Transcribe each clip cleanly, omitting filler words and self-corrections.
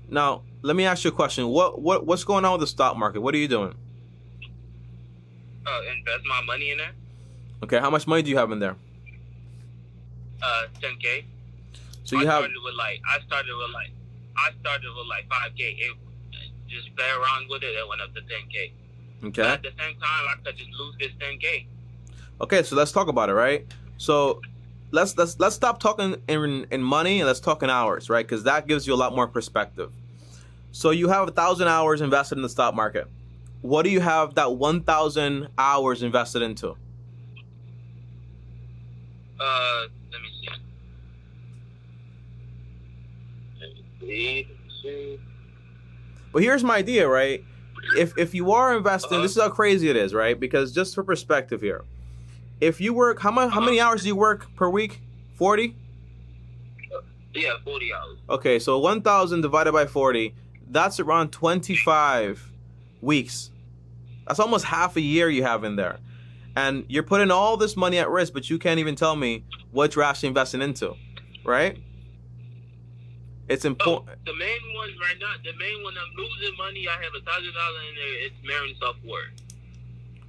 Now, let me ask you a question. What's going on with the stock market? What are you doing? Invest my money in there. Okay, how much money do you have in there? 10K. So you have. I started with like 5K. It just play around with it. It went up to 10K. Okay. But at the same time, I could just lose this 10K. Okay, so let's talk about it, right? So let's stop talking in money and let's talk in hours, right? Because that gives you a lot more perspective. So you have 1,000 hours invested in the stock market. What do you have that 1,000 hours invested into? Let me see. But here's my idea, right? If you are investing, this is how crazy it is, right? Because just for perspective here, if you work, how many hours do you work per week? 40? Yeah, 40 hours. Okay, so 1,000 divided by 40, that's around 25 weeks. That's almost half a year you have in there. And you're putting all this money at risk, but you can't even tell me what you're actually investing into, right? It's important. The main one right now, the main one I'm losing money, I have $1,000 in there. It's Marin software.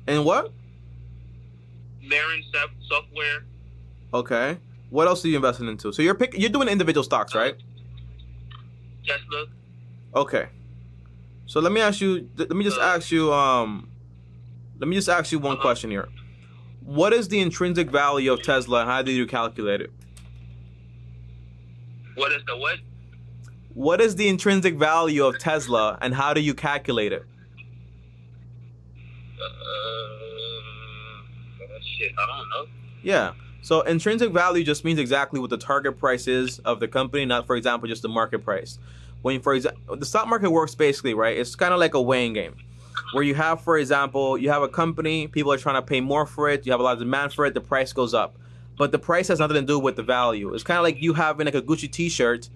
And what? Marin software. Okay. What else are you investing into? So you're doing individual stocks, right? Tesla. Okay. So let me ask you. Let me just ask you one question here. What is the intrinsic value of Tesla, and how do you calculate it? What is the what? What is the intrinsic value of Tesla, and how do you calculate it? Shit, I don't know. Yeah. So intrinsic value just means exactly what the target price is of the company, not, for example, just the market price. When, for example, the stock market works basically, right? It's kind of like a weighing game, where you have, for example, you have a company, people are trying to pay more for it, you have a lot of demand for it, the price goes up. But the price has nothing to do with the value. It's kind of like you having like a Gucci t-shirt.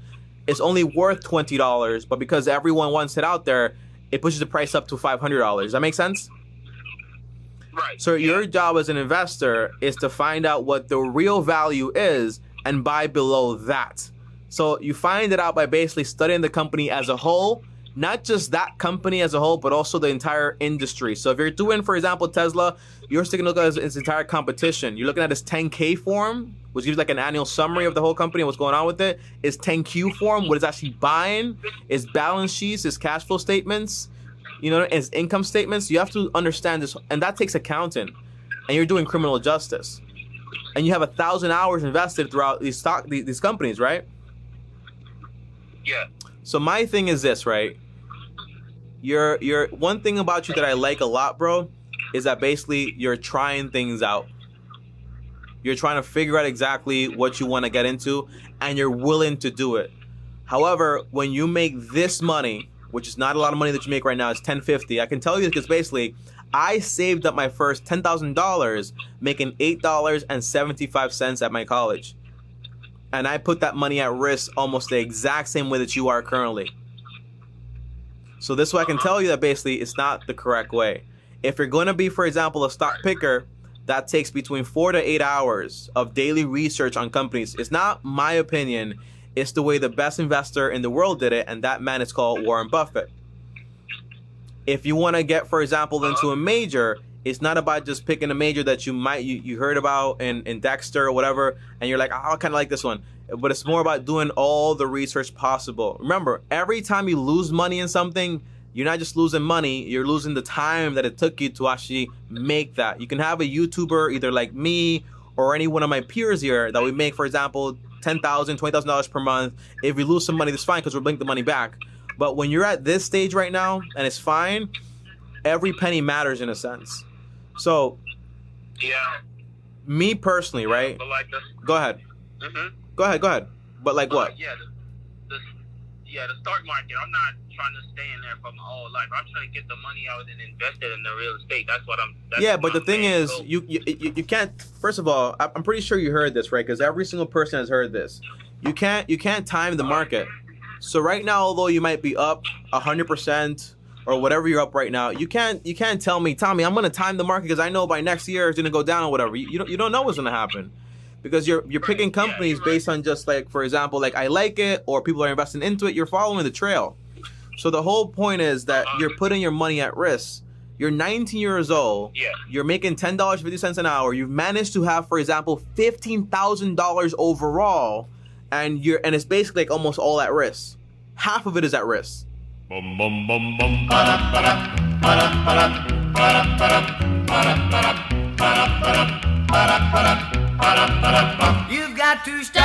It's only worth $20, but because everyone wants it out there, it pushes the price up to $500. Does that make sense? Right. So your job as an investor is to find out what the real value is and buy below that. So you find it out by basically studying the company as a whole, not just that company as a whole, but also the entire industry. So if you're doing, for example, Tesla, you're taking a look at its entire competition. You're looking at its 10K form, which gives like an annual summary of the whole company and what's going on with it. Its 10Q form, what it's actually buying, its balance sheets, its cash flow statements, you know, its income statements. You have to understand this, and that takes accounting. And you're doing criminal justice. And you have 1,000 hours invested throughout these companies, right? Yeah. So my thing is this, right? You're one thing about you that I like a lot, bro, is that basically you're trying things out. You're trying to figure out exactly what you want to get into, and you're willing to do it. However, when you make this money, which is not a lot of money that you make right now, it's $10.50. I can tell you because basically I saved up my first $10,000 making $8.75 at my college. And I put that money at risk almost the exact same way that you are currently. So this way I can tell you that basically it's not the correct way. If you're going to be, for example, a stock picker, that takes between 4 to 8 hours of daily research on companies. It's not my opinion. It's the way the best investor in the world did it, and that man is called Warren Buffett. If you want to get, for example, into a major, it's not about just picking a major that you heard about in Dexter or whatever, and you're like, oh, I kind of like this one. But it's more about doing all the research possible. Remember, every time you lose money in something, you're not just losing money, you're losing the time that it took you to actually make that. You can have a YouTuber, either like me or any one of my peers here, that we make, for example, $10,000, $20,000 per month. If we lose some money, that's fine because we'll bring the money back. But when you're at this stage right now, and it's fine, every penny matters in a sense. So, yeah, me personally, right? But like go ahead. Mm-hmm. Go ahead. But like what? Yeah, the stock market. I'm not trying to stay in there for my whole life. I'm trying to get the money out and invest it in the real estate. That's what I'm. Yeah, but the thing is, you can't. First of all, I'm pretty sure you heard this, right? Because every single person has heard this. You can't time the market. So right now, although you might be up 100% or whatever you're up right now, you can't tell me, Tommy, I'm gonna time the market because I know by next year it's gonna go down or whatever. You don't know what's gonna happen. Because you're picking companies based on just like, for example, like I like it or people are investing into it. You're following the trail. So the whole point is that you're putting your money at risk. You're 19 years old. Yeah. You're making $10.50 an hour. You've managed to have, for example, $15,000 overall, and it's basically like almost all at risk. Half of it is at risk. You've got to stop.